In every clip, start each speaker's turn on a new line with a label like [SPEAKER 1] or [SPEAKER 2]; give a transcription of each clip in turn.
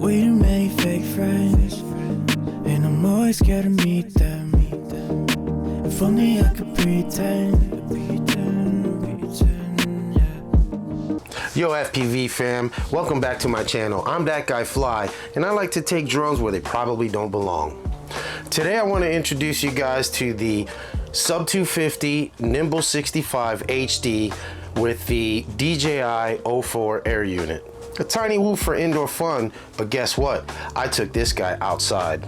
[SPEAKER 1] way too many fake friends, and I'm always scared to meet them. If only I could pretend, yeah.
[SPEAKER 2] Yo FPV fam, welcome back to my channel. I'm that guy Phly, and I like to take drones where they probably don't belong. Today I want to introduce you guys to the sub 250 Nimble65 HD with the DJI 04 air unit. A tiny whoop for indoor fun, but guess what? I took this guy outside.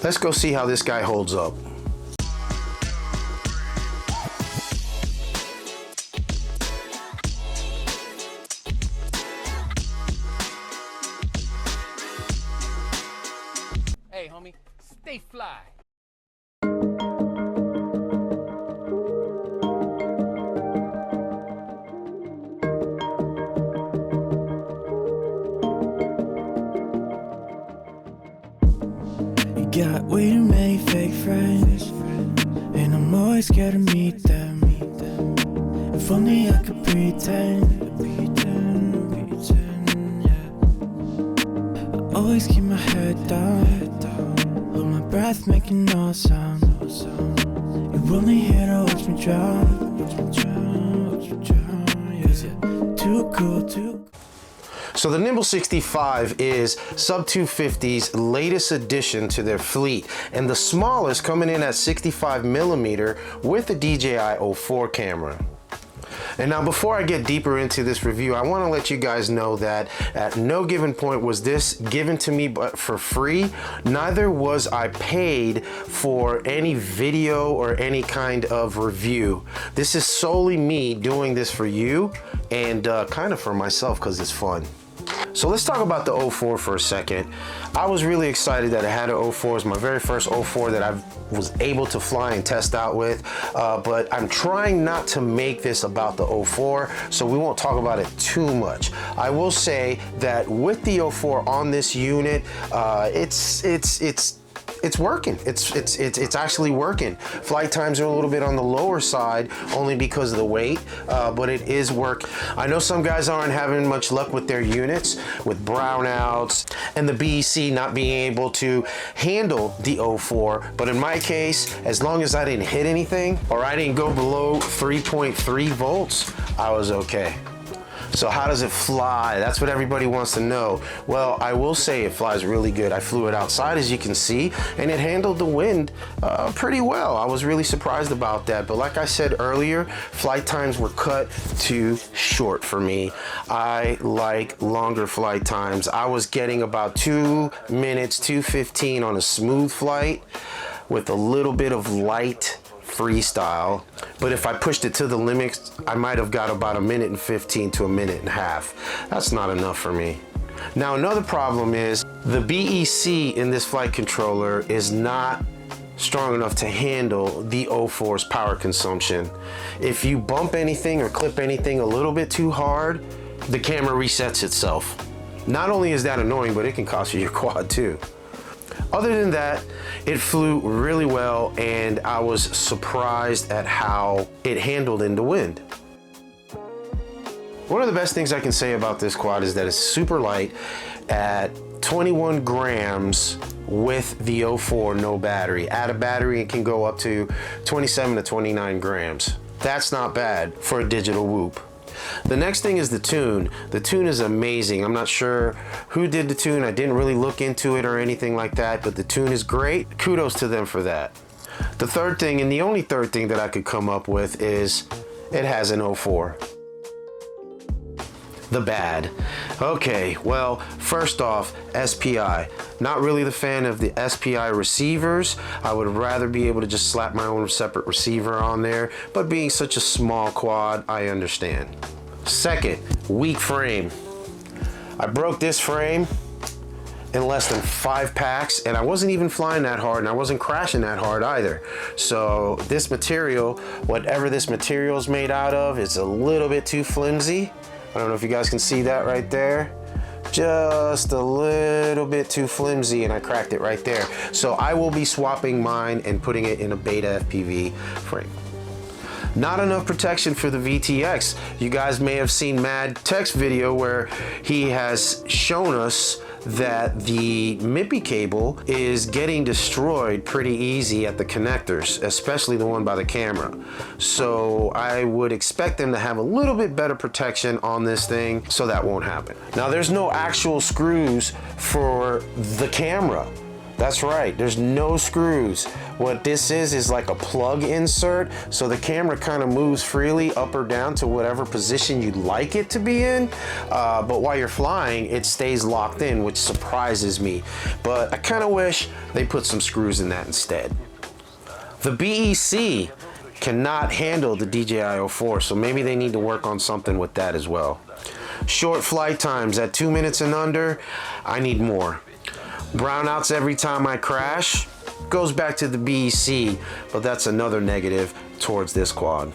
[SPEAKER 2] Let's go see how this guy holds up.
[SPEAKER 3] Hey homie, stay fly.
[SPEAKER 1] Got way too many fake friends, and I'm always scared to meet them. If only I could pretend, yeah. I always keep my head down, hold my breath, making no sound. You only here to watch me drown, yeah. Too cool, too cool.
[SPEAKER 2] So the Nimble65 is sub 250's latest addition to their fleet, and the smallest, coming in at 65mm with the DJI 04 camera. And now before I get deeper into this review, I want to let you guys know that at no given point was this given to me but for free. Neither was I paid for any video or any kind of review. This is solely me doing this for you and kind of for myself because it's fun. So let's talk about the 04 for a second. I was really excited that I had an 04. It's my very first 04 that I was able to fly and test out with, but I'm trying not to make this about the 04, so we won't talk about it too much. I will say that with the 04 on this unit, it's working. It's actually working. Flight times are a little bit on the lower side only because of the weight, but it is work. I know some guys aren't having much luck with their units, with brownouts and the BEC not being able to handle the 04, but in my case, as long as I didn't hit anything or I didn't go below 3.3 volts, I was okay. So how does it fly? That's what everybody wants to know. Well, I will say it flies really good. I flew it outside, as you can see, and it handled the wind pretty well. I was really surprised about that. But like I said earlier, flight times were cut too short for me. I like longer flight times. I was getting about 2 minutes, 2:15 on a smooth flight with a little bit of light freestyle, but if I pushed it to the limits, I might have got about 1:15 to 1.5 minutes. That's not enough for me. Now another problem is the BEC in this flight controller is not strong enough to handle the 04's power consumption. If you bump anything or clip anything a little bit too hard, the camera resets itself. Not only is that annoying, but it can cost you your quad too. Other than that, it flew really well, and I was surprised at how it handled in the wind. One of the best things I can say about this quad is that it's super light at 21 grams with the 04 no battery. Add a battery, it can go up to 27 to 29 grams. That's not bad for a digital whoop. The next thing is the tune. The tune is amazing. I'm not sure who did the tune. I didn't really look into it or anything like that, but the tune is great. Kudos to them for that. The third thing, and the only third thing that I could come up with, is it has an 04. The bad. Okay, well, first off, SPI. Not really the fan of the SPI receivers. I would rather be able to just slap my own separate receiver on there, but being such a small quad, I understand. Second, weak frame. I broke this frame in less than 5 packs, and I wasn't even flying that hard, and I wasn't crashing that hard either. So this material, whatever this material is made out of, is a little bit too flimsy. I don't know if you guys can see that right there. Just a little bit too flimsy, and I cracked it right there. So I will be swapping mine and putting it in a beta FPV frame. Not enough protection for the VTX. You guys may have seen Mad Tech's video where he has shown us that the MIPI cable is getting destroyed pretty easy at the connectors, especially the one by the camera. So I would expect them to have a little bit better protection on this thing so that won't happen. Now there's no actual screws for the camera. That's right, there's no screws. What this is like a plug insert, so the camera kind of moves freely up or down to whatever position you'd like it to be in. But while you're flying, it stays locked in, which surprises me. But I kind of wish they put some screws in that instead. The BEC cannot handle the DJI-04, so maybe they need to work on something with that as well. Short flight times at 2 minutes and under, I need more. Brownouts every time I crash, goes back to the BEC, but that's another negative towards this quad.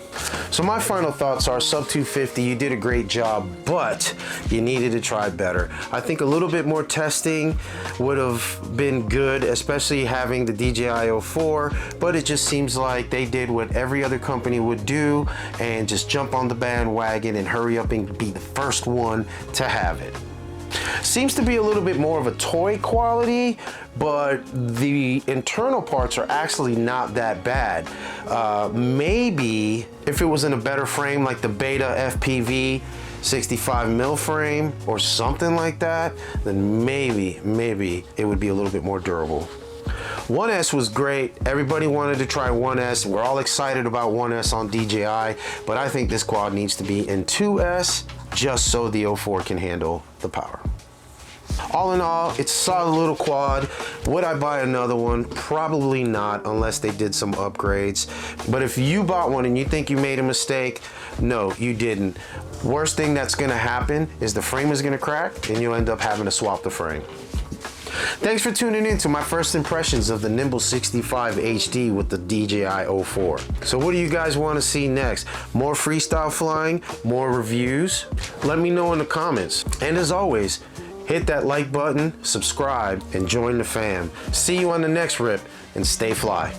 [SPEAKER 2] So my final thoughts are sub 250, you did a great job, but you needed to try better. I think a little bit more testing would have been good, especially having the DJI-04, but it just seems like they did what every other company would do and just jump on the bandwagon and hurry up and be the first one to have it. Seems to be a little bit more of a toy quality, but the internal parts are actually not that bad. Maybe if it was in a better frame like the Beta FPV 65mm frame or something like that, then maybe it would be a little bit more durable. 1S was great. Everybody wanted to try 1S. We're all excited about 1S on DJI, but I think this quad needs to be in 2S just so the 04 can handle the power. All in all, it's a solid little quad. Would I buy another one? Probably not, unless they did some upgrades. But if you bought one and you think you made a mistake, no, you didn't. Worst thing that's gonna happen is the frame is gonna crack and you'll end up having to swap the frame. Thanks for tuning in to my first impressions of the Nimble65 HD with the DJI-04. So what do you guys want to see next? More freestyle flying? More reviews? Let me know in the comments. And as always, hit that like button, subscribe, and join the fam. See you on the next rip, and stay fly.